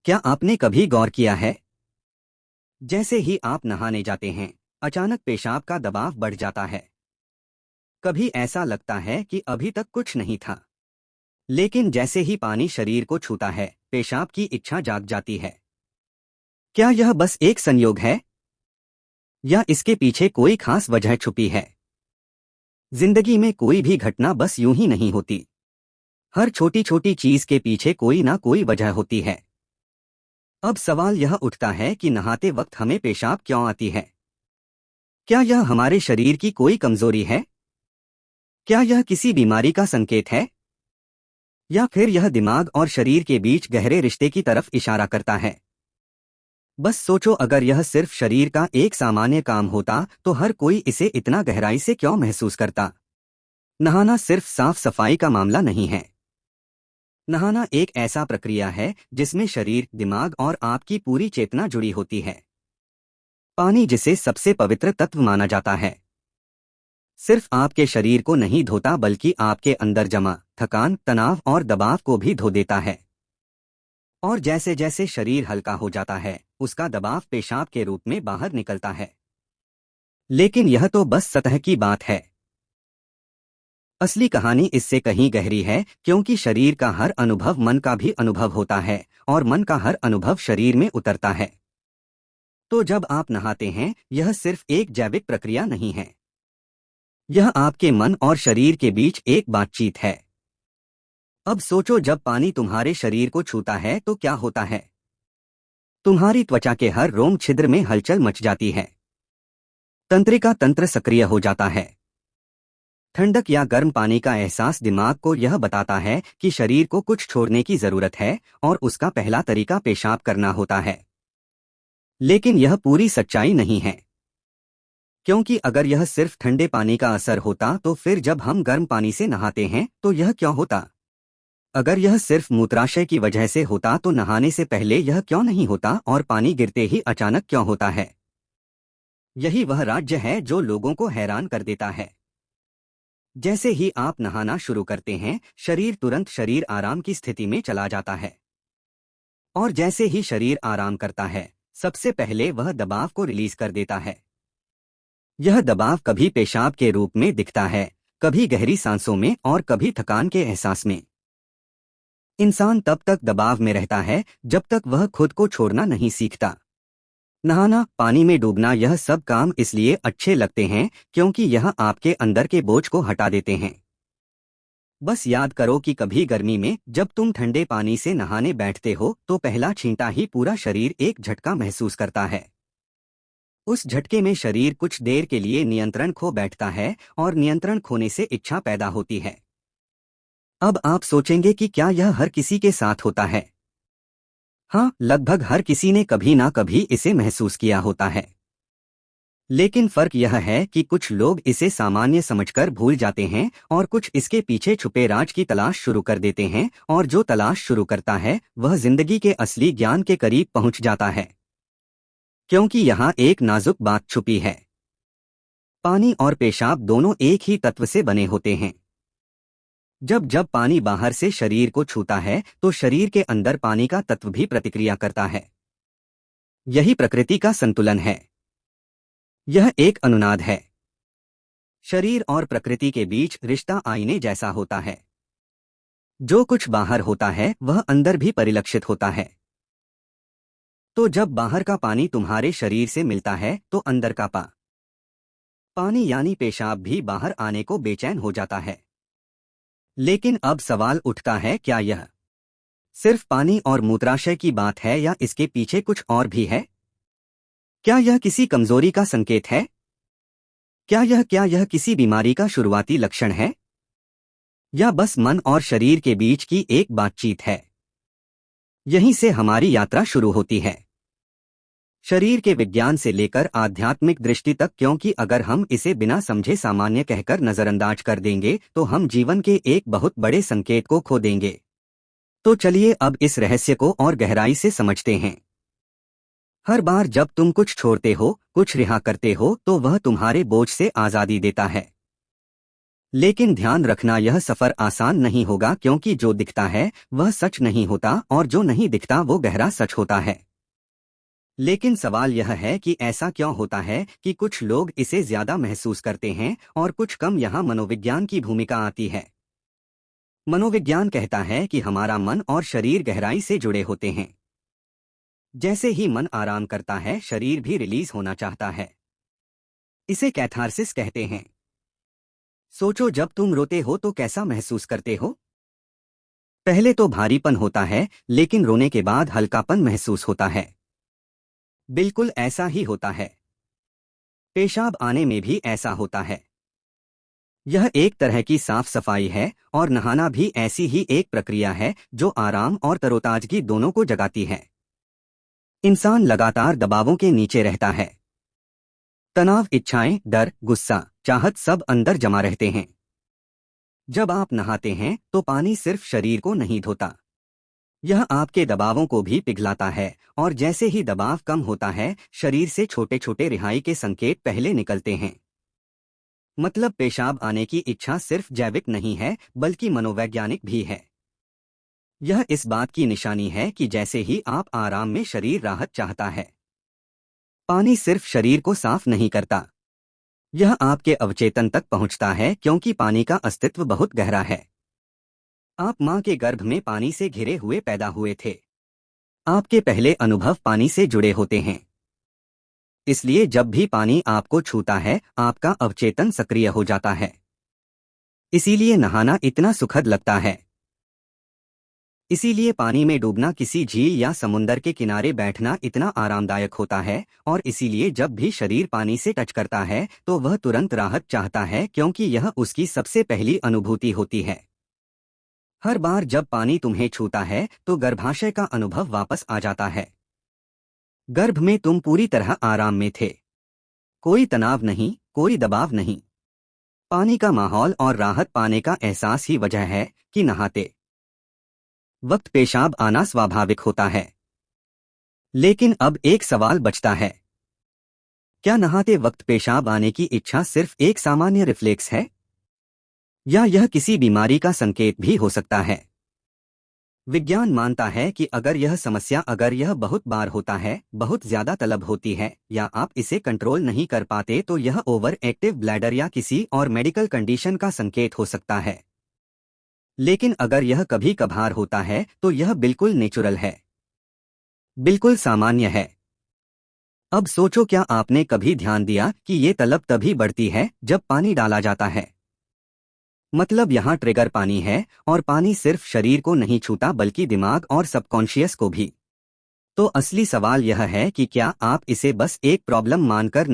क्या आपने कभी गौर किया है, जैसे ही आप नहाने जाते हैं, अचानक पेशाब का दबाव बढ़ जाता है। कभी ऐसा लगता है कि अभी तक कुछ नहीं था, लेकिन जैसे ही पानी शरीर को छूता है, पेशाब की इच्छा जाग जाती है। क्या यह बस एक संयोग है, या इसके पीछे कोई खास वजह छुपी है? जिंदगी में कोई भी घटना बस यूं ही नहीं होती। हर छोटी छोटी चीज के पीछे कोई ना कोई वजह होती है। अब सवाल यह उठता है कि नहाते वक्त हमें पेशाब क्यों आती है? क्या यह हमारे शरीर की कोई कमजोरी है? क्या यह किसी बीमारी का संकेत है, या फिर यह दिमाग और शरीर के बीच गहरे रिश्ते की तरफ इशारा करता है? बस सोचो, अगर यह सिर्फ शरीर का एक सामान्य काम होता तो हर कोई इसे इतना गहराई से क्यों महसूस करता। नहाना सिर्फ साफ सफाई का मामला नहीं है। नहाना एक ऐसा प्रक्रिया है जिसमें शरीर, दिमाग और आपकी पूरी चेतना जुड़ी होती है। पानी, जिसे सबसे पवित्र तत्व माना जाता है, सिर्फ आपके शरीर को नहीं धोता बल्कि आपके अंदर जमा थकान, तनाव और दबाव को भी धो देता है। और जैसे जैसे शरीर हल्का हो जाता है, उसका दबाव पेशाब के रूप में बाहर निकलता है। लेकिन यह तो बस सतह की बात है। असली कहानी इससे कहीं गहरी है, क्योंकि शरीर का हर अनुभव मन का भी अनुभव होता है, और मन का हर अनुभव शरीर में उतरता है। तो जब आप नहाते हैं, यह सिर्फ एक जैविक प्रक्रिया नहीं है। यह आपके मन और शरीर के बीच एक बातचीत है। अब सोचो, जब पानी तुम्हारे शरीर को छूता है तो क्या होता है? तुम्हारी त्वचा के हर रोम छिद्र में हलचल मच जाती है। तंत्रिका तंत्र सक्रिय हो जाता है। ठंडक या गर्म पानी का एहसास दिमाग को यह बताता है कि शरीर को कुछ छोड़ने की जरूरत है, और उसका पहला तरीका पेशाब करना होता है। लेकिन यह पूरी सच्चाई नहीं है, क्योंकि अगर यह सिर्फ ठंडे पानी का असर होता तो फिर जब हम गर्म पानी से नहाते हैं तो यह क्यों होता? अगर यह सिर्फ मूत्राशय की वजह से होता तो नहाने से पहले यह क्यों नहीं होता, और पानी गिरते ही अचानक क्यों होता है? यही वह राज्य है जो लोगों को हैरान कर देता है। जैसे ही आप नहाना शुरू करते हैं, शरीर आराम की स्थिति में चला जाता है। और जैसे ही शरीर आराम करता है, सबसे पहले वह दबाव को रिलीज कर देता है। यह दबाव कभी पेशाब के रूप में दिखता है, कभी गहरी सांसों में, और कभी थकान के एहसास में। इंसान तब तक दबाव में रहता है जब तक वह खुद को छोड़ना नहीं सीखता। नहाना, पानी में डूबना, यह सब काम इसलिए अच्छे लगते हैं क्योंकि यह आपके अंदर के बोझ को हटा देते हैं। बस याद करो कि कभी गर्मी में जब तुम ठंडे पानी से नहाने बैठते हो तो पहला छींटा ही पूरा शरीर एक झटका महसूस करता है। उस झटके में शरीर कुछ देर के लिए नियंत्रण खो बैठता है, और नियंत्रण खोने से इच्छा पैदा होती है। अब आप सोचेंगे कि क्या यह हर किसी के साथ होता है? हाँ, लगभग हर किसी ने कभी ना कभी इसे महसूस किया होता है। लेकिन फर्क यह है कि कुछ लोग इसे सामान्य समझकर भूल जाते हैं, और कुछ इसके पीछे छुपे राज की तलाश शुरू कर देते हैं, और जो तलाश शुरू करता है वह जिंदगी के असली ज्ञान के करीब पहुंच जाता है। क्योंकि यहाँ एक नाजुक बात छुपी है। पानी और पेशाब दोनों एक ही तत्व से बने होते हैं। जब जब पानी बाहर से शरीर को छूता है तो शरीर के अंदर पानी का तत्व भी प्रतिक्रिया करता है। यही प्रकृति का संतुलन है। यह एक अनुनाद है। शरीर और प्रकृति के बीच रिश्ता आईने जैसा होता है। जो कुछ बाहर होता है वह अंदर भी परिलक्षित होता है। तो जब बाहर का पानी तुम्हारे शरीर से मिलता है तो अंदर का पानी यानी पेशाब भी बाहर आने को बेचैन हो जाता है। लेकिन अब सवाल उठता है, क्या यह सिर्फ पानी और मूत्राशय की बात है, या इसके पीछे कुछ और भी है? क्या यह किसी कमजोरी का संकेत है? क्या यह किसी बीमारी का शुरुआती लक्षण है? या बस मन और शरीर के बीच की एक बातचीत है? यहीं से हमारी यात्रा शुरू होती है, शरीर के विज्ञान से लेकर आध्यात्मिक दृष्टि तक, क्योंकि अगर हम इसे बिना समझे सामान्य कहकर नजरअंदाज कर देंगे तो हम जीवन के एक बहुत बड़े संकेत को खो देंगे। तो चलिए अब इस रहस्य को और गहराई से समझते हैं। हर बार जब तुम कुछ छोड़ते हो, कुछ रिहा करते हो, तो वह तुम्हारे बोझ से आजादी देता है। लेकिन ध्यान रखना, यह सफर आसान नहीं होगा, क्योंकि जो दिखता है वह सच नहीं होता और जो नहीं दिखता वो गहरा सच होता है। लेकिन सवाल यह है कि ऐसा क्यों होता है कि कुछ लोग इसे ज्यादा महसूस करते हैं और कुछ कम। यहाँ मनोविज्ञान की भूमिका आती है। मनोविज्ञान कहता है कि हमारा मन और शरीर गहराई से जुड़े होते हैं। जैसे ही मन आराम करता है, शरीर भी रिलीज होना चाहता है। इसे कैथार्सिस कहते हैं। सोचो, जब तुम रोते हो तो कैसा महसूस करते हो? पहले तो भारीपन होता है, लेकिन रोने के बाद हल्कापन महसूस होता है। बिल्कुल ऐसा ही होता है। पेशाब आने में भी ऐसा होता है। यह एक तरह की साफ सफाई है और नहाना भी ऐसी ही एक प्रक्रिया है जो आराम और तरोताजगी दोनों को जगाती है। इंसान लगातार दबावों के नीचे रहता है। तनाव, इच्छाएं, डर, गुस्सा, चाहत सब अंदर जमा रहते हैं। जब आप नहाते हैं तो पानी सिर्फ शरीर को नहीं धोता, यह आपके दबावों को भी पिघलाता है। और जैसे ही दबाव कम होता है, शरीर से छोटे छोटे रिहाई के संकेत पहले निकलते हैं। मतलब पेशाब आने की इच्छा सिर्फ जैविक नहीं है, बल्कि मनोवैज्ञानिक भी है। यह इस बात की निशानी है कि जैसे ही आप आराम में, शरीर राहत चाहता है। पानी सिर्फ शरीर को साफ नहीं करता, यह आपके अवचेतन तक पहुंचता है, क्योंकि पानी का अस्तित्व बहुत गहरा है। आप मां के गर्भ में पानी से घिरे हुए पैदा हुए थे। आपके पहले अनुभव पानी से जुड़े होते हैं। इसलिए जब भी पानी आपको छूता है, आपका अवचेतन सक्रिय हो जाता है। इसीलिए नहाना इतना सुखद लगता है। इसीलिए पानी में डूबना, किसी झील या समुंदर के किनारे बैठना इतना आरामदायक होता है। और इसीलिए जब भी शरीर पानी से टच करता है तो वह तुरंत राहत चाहता है, क्योंकि यह उसकी सबसे पहली अनुभूति होती है। हर बार जब पानी तुम्हें छूता है तो गर्भाशय का अनुभव वापस आ जाता है। गर्भ में तुम पूरी तरह आराम में थे। कोई तनाव नहीं, कोई दबाव नहीं। पानी का माहौल और राहत पाने का एहसास ही वजह है कि नहाते वक्त पेशाब आना स्वाभाविक होता है। लेकिन अब एक सवाल बचता है, क्या नहाते वक्त पेशाब आने की इच्छा सिर्फ एक सामान्य रिफ्लेक्स है, या यह किसी बीमारी का संकेत भी हो सकता है? विज्ञान मानता है कि अगर यह बहुत बार होता है, बहुत ज्यादा तलब होती है, या आप इसे कंट्रोल नहीं कर पाते, तो यह ओवर एक्टिव ब्लैडर या किसी और मेडिकल कंडीशन का संकेत हो सकता है। लेकिन अगर यह कभी कभार होता है तो यह बिल्कुल नेचुरल है, बिल्कुल सामान्य है। अब सोचो, क्या आपने कभी ध्यान दिया कि ये तलब तभी बढ़ती है जब पानी डाला जाता है? मतलब यहाँ ट्रिगर पानी है, और पानी सिर्फ शरीर को नहीं छूता, बल्कि दिमाग और सबकॉन्शियस को भी। तो असली सवाल यह है कि क्या आप इसे बस एक प्रॉब्लम मानकर